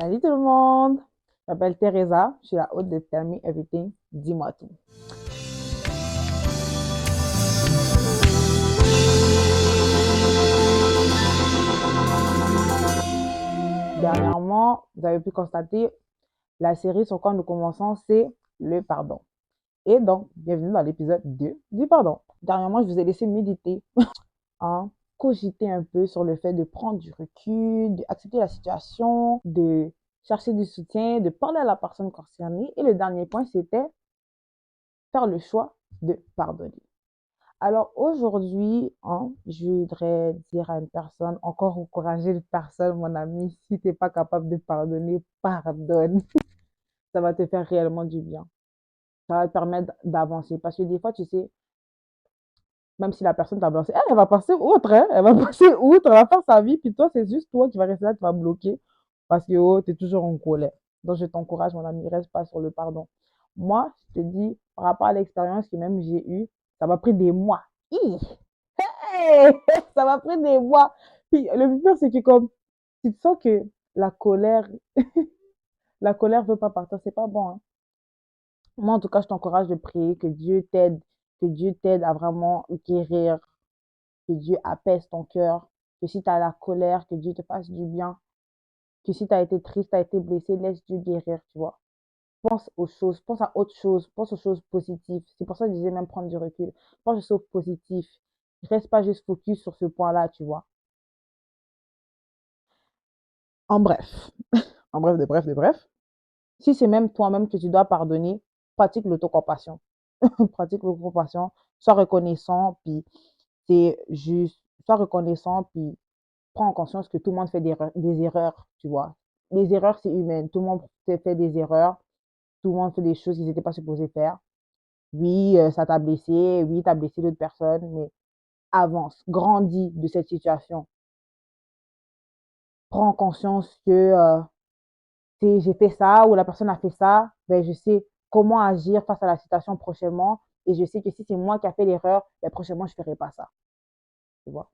Salut tout le monde! Je m'appelle Teresa, je suis la hôte de Tell Me Everything, dis-moi tout. Dernièrement, vous avez pu constater, la série sur quoi nous commençons, c'est le pardon. Et donc, bienvenue dans l'épisode 2 du pardon. Dernièrement, je vous ai laissé méditer, hein, cogiter un peu sur le fait de prendre du recul, d'accepter la situation, de chercher du soutien, de parler à la personne concernée. Et le dernier point, c'était faire le choix de pardonner. Alors aujourd'hui, hein, je voudrais dire à une personne, encore encourager une personne, mon ami, si tu n'es pas capable de pardonner, pardonne. Ça va te faire réellement du bien. Ça va te permettre d'avancer. Parce que des fois, tu sais, même si la personne t'a balancé, elle va passer outre, hein, elle va passer outre, elle va faire sa vie, puis toi, c'est juste toi qui vas rester là, tu vas bloquer parce que oh, tu es toujours en colère. Donc, je t'encourage, mon ami, reste pas sur le pardon. Moi, je te dis, par rapport à l'expérience que même j'ai eue, ça m'a pris des mois. Hi! Hey! Ça m'a pris des mois. Puis le pire, c'est que comme tu te sens que la colère, la colère veut pas partir, c'est pas bon, hein. Moi, en tout cas, je t'encourage de prier que Dieu t'aide à vraiment guérir, que Dieu apaise ton cœur, que si tu as la colère, que Dieu te fasse du bien, que si tu as été triste, tu as été blessé, laisse Dieu guérir, tu vois. Pense aux choses, pense à autre chose, pense aux choses positives. C'est pour ça que je disais même prendre du recul. Pense aux choses positives. Reste pas juste focus sur ce point-là, tu vois. En bref, en bref, de bref. Si c'est même toi-même que tu dois pardonner, pratique l'autocompassion. Pratique l'autocompassion, sois reconnaissant, puis c'est juste, sois reconnaissant, puis prends en conscience que tout le monde fait des erreurs, tu vois. Les erreurs, c'est humain. Tout le monde fait des erreurs. Tout le monde fait des choses qu'ils n'étaient pas supposés faire. Oui, ça t'a blessé. Oui, t'as blessé d'autres personnes, mais avance, grandis de cette situation. Prends conscience que si j'ai fait ça ou la personne a fait ça, ben, je sais comment agir face à la situation prochainement. Et je sais que si c'est moi qui a fait l'erreur, ben, prochainement, je ne ferai pas ça. Tu vois?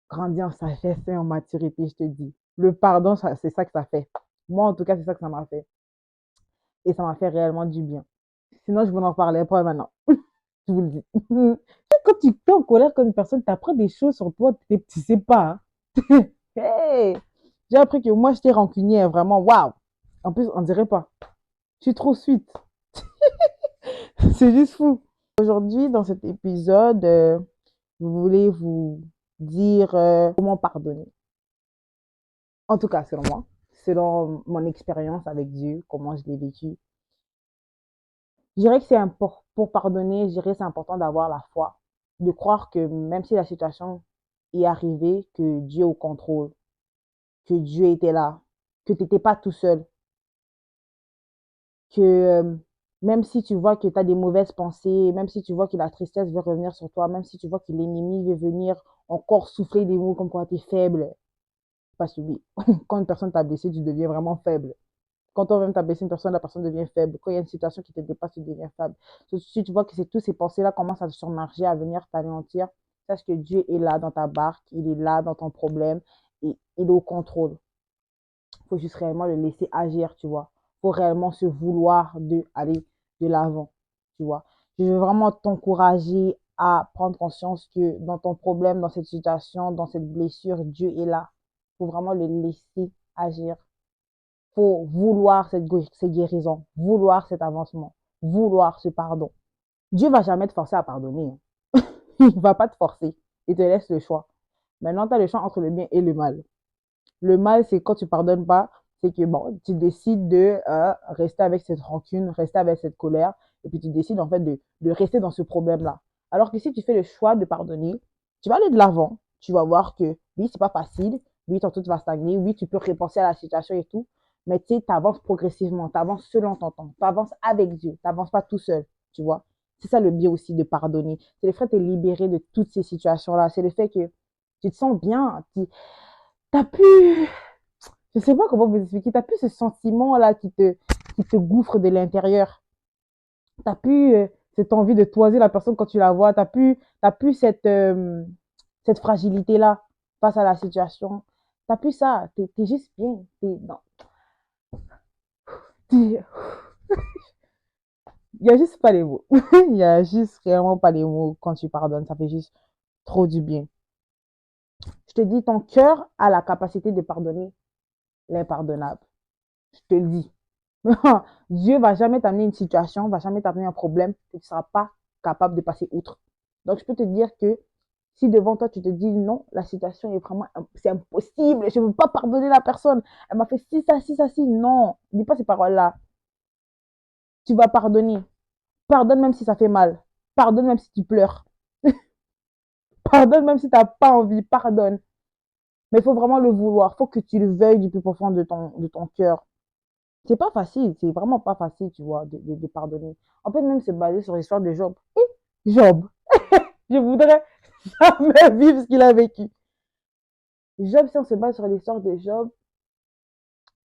Grandir en sagesse et en maturité, je te dis. Le pardon, c'est ça que ça fait. Moi, en tout cas, c'est ça que ça m'a fait. Et ça m'a fait réellement du bien. Sinon, je vous en parlais pas maintenant. Je vous le dis. Quand tu es en colère quand une personne t'apprend des choses sur toi, tu ne sais pas, hein. Hey! J'ai appris que moi, j'étais rancunière, vraiment, waouh! En plus, on dirait pas. Je suis trop sweet. C'est juste fou. Aujourd'hui, dans cet épisode, je voulais vous dire comment pardonner. En tout cas, selon moi, selon mon expérience avec Dieu, comment je l'ai vécu. Je dirais que c'est important, pour pardonner, je dirais que c'est important d'avoir la foi, de croire que même si la situation est arrivée, que Dieu est au contrôle, que Dieu était là, que tu n'étais pas tout seul, que même si tu vois que tu as des mauvaises pensées, même si tu vois que la tristesse veut revenir sur toi, même si tu vois que l'ennemi veut venir encore souffler des mots comme quoi tu es faible, parce que oui, quand une personne t'a blessé, tu deviens vraiment faible. Quand on vient t'abaisser une personne, la personne devient faible. Quand il y a une situation qui te dépasse, tu deviens faible. Si tu vois que c'est tous ces pensées-là commencent à se surmarger, à venir t'anéantir, sache que Dieu est là dans ta barque, il est là dans ton problème, et il est au contrôle. Il faut juste réellement le laisser agir, tu vois. Il faut réellement se vouloir aller de l'avant, tu vois. Je veux vraiment t'encourager à prendre conscience que dans ton problème, dans cette situation, dans cette blessure, Dieu est là. Il faut vraiment le laisser agir. Il faut vouloir cette guérison, vouloir cet avancement, vouloir ce pardon. Dieu ne va jamais te forcer à pardonner, hein. Il ne va pas te forcer. Il te laisse le choix. Maintenant, tu as le choix entre le bien et le mal. Le mal, c'est quand tu pardonnes pas, c'est que bon, tu décides de rester avec cette rancune, rester avec cette colère, et puis tu décides en fait de rester dans ce problème-là. Alors que si tu fais le choix de pardonner, tu vas aller de l'avant, tu vas voir que oui, c'est pas facile, oui, tantôt tu vas stagner, oui, tu peux repenser à la situation et tout, mais tu sais, tu avances progressivement, tu avances selon ton temps, tu avances avec Dieu, tu n'avances pas tout seul, tu vois. C'est ça le bien aussi de pardonner. C'est le fait de te libérer de toutes ces situations-là. C'est le fait que tu te sens bien, tu as pu je sais pas comment vous expliquer. T'as plus ce sentiment-là qui te gouffre de l'intérieur. T'as plus cette envie de toiser la personne quand tu la vois. T'as plus cette fragilité-là face à la situation. T'as plus ça. T'es juste bien. Non. Il y a juste pas les mots. Il y a juste réellement pas les mots quand tu pardonnes. Ça fait juste trop du bien. Je te dis, ton cœur a la capacité de pardonner l'impardonnable. Je te le dis. Dieu va jamais t'amener une situation, va jamais t'amener un problème que tu ne seras pas capable de passer outre. Donc, je peux te dire que si devant toi, tu te dis non, la situation est vraiment, c'est impossible, je ne veux pas pardonner la personne, elle m'a fait ci, ça, ci, ça, ci, non, dis pas ces paroles-là. Tu vas pardonner. Pardonne même si ça fait mal. Pardonne même si tu pleures. Pardonne même si tu n'as pas envie. Pardonne. Mais il faut vraiment le vouloir. Il faut que tu le veuilles du plus profond de ton cœur. C'est pas facile, c'est vraiment pas facile, tu vois, de pardonner. En fait, même c'est basé sur l'histoire de Job. Et Job, je voudrais jamais vivre ce qu'il a vécu. Job, si on se base sur l'histoire de Job,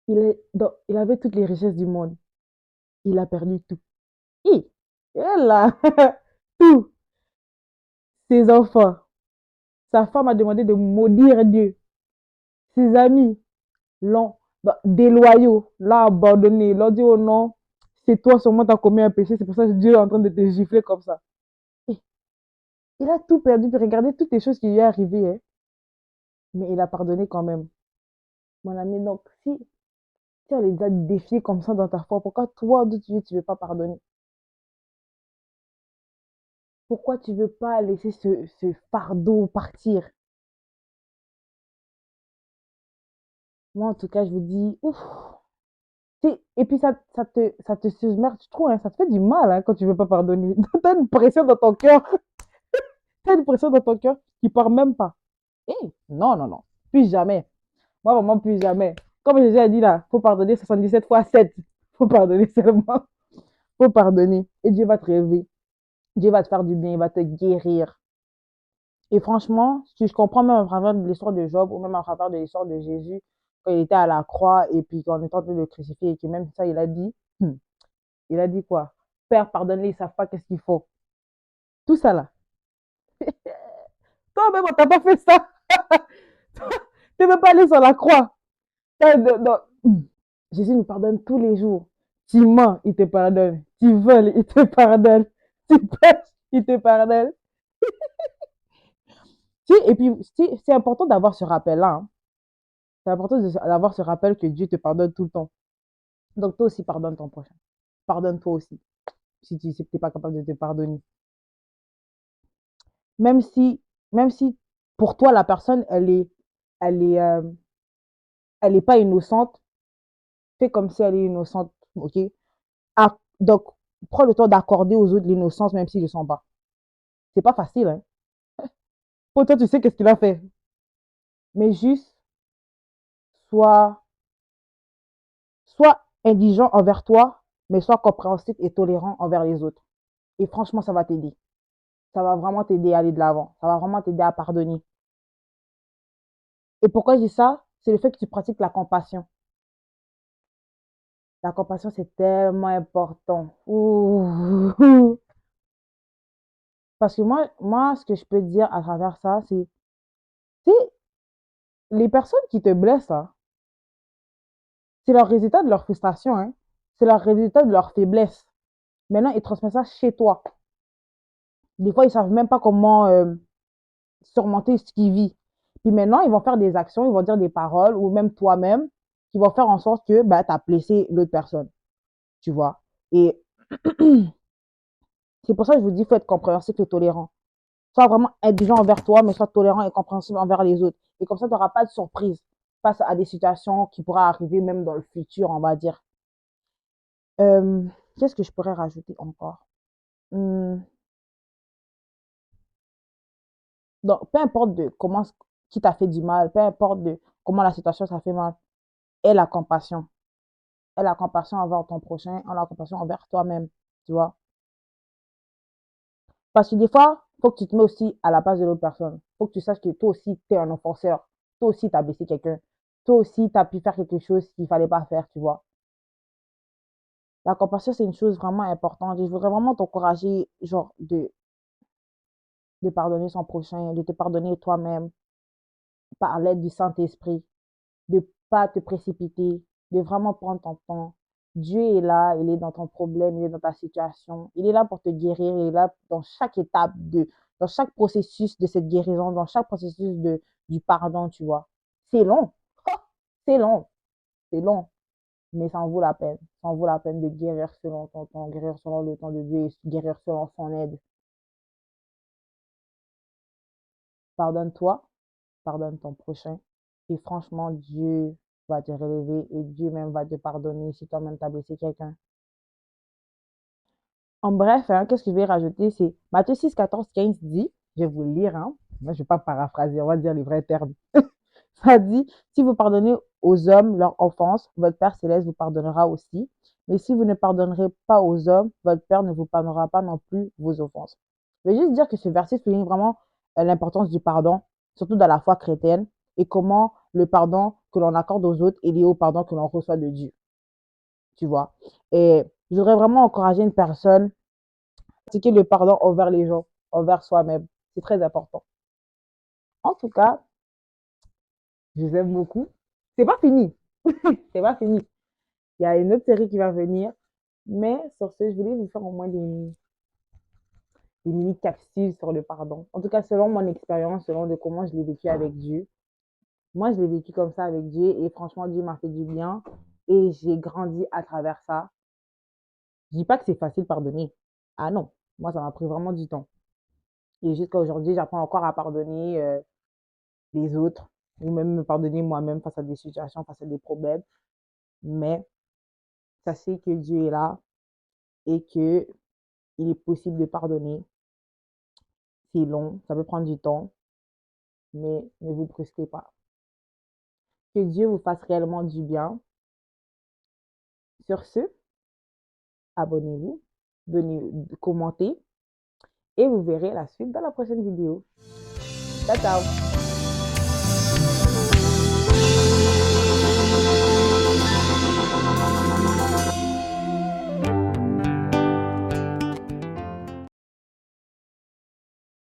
il avait toutes les richesses du monde. Il a perdu tout. Et là, tout. Ses enfants. Sa femme a demandé de maudire Dieu. Ses amis l'ont déloyaux, l'ont abandonné, l'ont dit oh non, c'est toi seulement qui as commis un péché, c'est pour ça que Dieu est en train de te gifler comme ça. Et il a tout perdu, puis regardez toutes les choses qui lui sont arrivées, hein. Mais il a pardonné quand même. Mon ami, donc, si tu as les déjà défiés comme ça dans ta foi, pourquoi toi, d'où tu ne veux pas pardonner? Pourquoi tu ne veux pas laisser ce fardeau partir? Moi, en tout cas, je vous dis, ouf. Et puis, ça te submerge trop, hein, ça te fait du mal hein, quand tu ne veux pas pardonner. Tu as une pression dans ton cœur, tu as une pression dans ton cœur qui ne part même pas. Non, non, non, plus jamais. Moi, vraiment, plus jamais. Comme je l'ai dit là, il faut pardonner 77 fois 7. Il faut pardonner seulement. Il faut pardonner. Et Dieu va te relever. Dieu va te faire du bien. Il va te guérir. Et franchement, si je comprends même à travers de l'histoire de Job ou même à travers de l'histoire de Jésus, quand il était à la croix et puis quand on était en train de le crucifier et que même ça, il a dit quoi? Père, pardonne-les, ils ne savent pas qu'est-ce qu'il faut. Tout ça là. Toi-même, on t'a pas fait ça. Tu ne veux pas aller sur la croix. Jésus nous pardonne tous les jours. Tu mens, il te pardonne. Tu voles, il te pardonne. Tu pêches, il te pardonne. Et puis, c'est important d'avoir ce rappel-là. Hein. C'est important d'avoir ce rappel que Dieu te pardonne tout le temps. Donc, toi aussi, pardonne ton prochain. Pardonne-toi aussi, si tu n'es pas capable de te pardonner. Même si, même si pour toi, la personne, elle est, euh, elle est pas innocente, fais comme si elle est innocente, ok? Donc, prends le temps d'accorder aux autres l'innocence, même s'ils ne le sont pas. C'est pas facile, hein? Pour toi, tu sais qu'est-ce qu'il a fait. Mais juste, sois, sois indulgent envers toi, mais sois compréhensif et tolérant envers les autres. Et franchement, ça va t'aider. Ça va vraiment t'aider à aller de l'avant. Ça va vraiment t'aider à pardonner. Et pourquoi je dis ça? C'est le fait que tu pratiques la compassion. La compassion, c'est tellement important. Ouh. Parce que moi, ce que je peux te dire à travers ça, c'est les personnes qui te blessent, là, c'est le résultat de leur frustration, hein. C'est le résultat de leur faiblesse. Maintenant, ils transmettent ça chez toi. Des fois, ils ne savent même pas comment surmonter ce qu'ils vivent. Puis maintenant, ils vont faire des actions, ils vont dire des paroles, ou même toi-même, qui vont faire en sorte que bah, tu as blessé l'autre personne. Tu vois. Et c'est pour ça que je vous dis, il faut être compréhensif et tolérant. Sois vraiment indulgent envers toi, mais sois tolérant et compréhensif envers les autres. Et comme ça, tu n'auras pas de surprise face à des situations qui pourraient arriver même dans le futur, on va dire. Euh, Qu'est-ce que je pourrais rajouter encore? Hum, Donc, peu importe de comment, qui t'a fait du mal, peu importe de comment la situation t'a fait mal, aie la compassion. Aie la compassion envers ton prochain, aie la compassion envers toi-même, tu vois. Parce que des fois, il faut que tu te mets aussi à la place de l'autre personne. Il faut que tu saches que toi aussi, tu es un offenseur. Toi aussi, tu as blessé quelqu'un. Toi aussi, tu as pu faire quelque chose qu'il ne fallait pas faire, tu vois. La compassion, c'est une chose vraiment importante. Et je voudrais vraiment t'encourager, genre, de pardonner son prochain, de te pardonner toi-même par l'aide du Saint-Esprit. de pas te précipiter, de vraiment prendre ton temps. Dieu est là, il est dans ton problème, il est dans ta situation. Il est là pour te guérir, il est là dans chaque étape dans chaque processus de cette guérison, dans chaque processus du pardon, tu vois. C'est long, c'est long, c'est long, mais ça en vaut la peine. Ça en vaut la peine de guérir selon ton temps, guérir selon le temps de Dieu et guérir selon son aide. Pardonne-toi, pardonne ton prochain. Et franchement, Dieu va te relever et Dieu même va te pardonner si toi-même t'as blessé quelqu'un. En bref, hein, qu'est-ce que je vais rajouter, c'est Matthieu 6, 14, 15 dit, je vais vous le lire, hein. Moi, je ne vais pas paraphraser, on va dire les vrais termes. Ça dit, si vous pardonnez aux hommes leur offense, votre Père céleste vous pardonnera aussi. Mais si vous ne pardonnerez pas aux hommes, votre Père ne vous pardonnera pas non plus vos offenses. Je vais juste dire que ce verset souligne vraiment l'importance du pardon, surtout dans la foi chrétienne, et comment le pardon que l'on accorde aux autres est lié au pardon que l'on reçoit de Dieu, tu vois. Et je voudrais vraiment encourager une personne à pratiquer le pardon envers les gens, envers soi-même. C'est très important. En tout cas, je vous aime beaucoup. C'est pas fini. C'est pas fini. Il y a une autre série qui va venir. Mais sur ce, je voulais vous faire au moins des mini-capsules sur le pardon. En tout cas, selon mon expérience, selon de comment je l'ai vécu avec Dieu. Moi, je l'ai vécu comme ça avec Dieu et franchement, Dieu m'a fait du bien et j'ai grandi à travers ça. Je dis pas que c'est facile de pardonner. Ah non, moi, ça m'a pris vraiment du temps. Et jusqu'à aujourd'hui, j'apprends encore à pardonner les autres ou même me pardonner moi-même face à des situations, face à des problèmes. Mais sachez que Dieu est là et que il est possible de pardonner. C'est long, ça peut prendre du temps, mais ne vous brusquez pas. Que Dieu vous fasse réellement du bien. Sur ce, abonnez-vous, donnez, commentez et vous verrez la suite dans la prochaine vidéo. Ciao, ciao!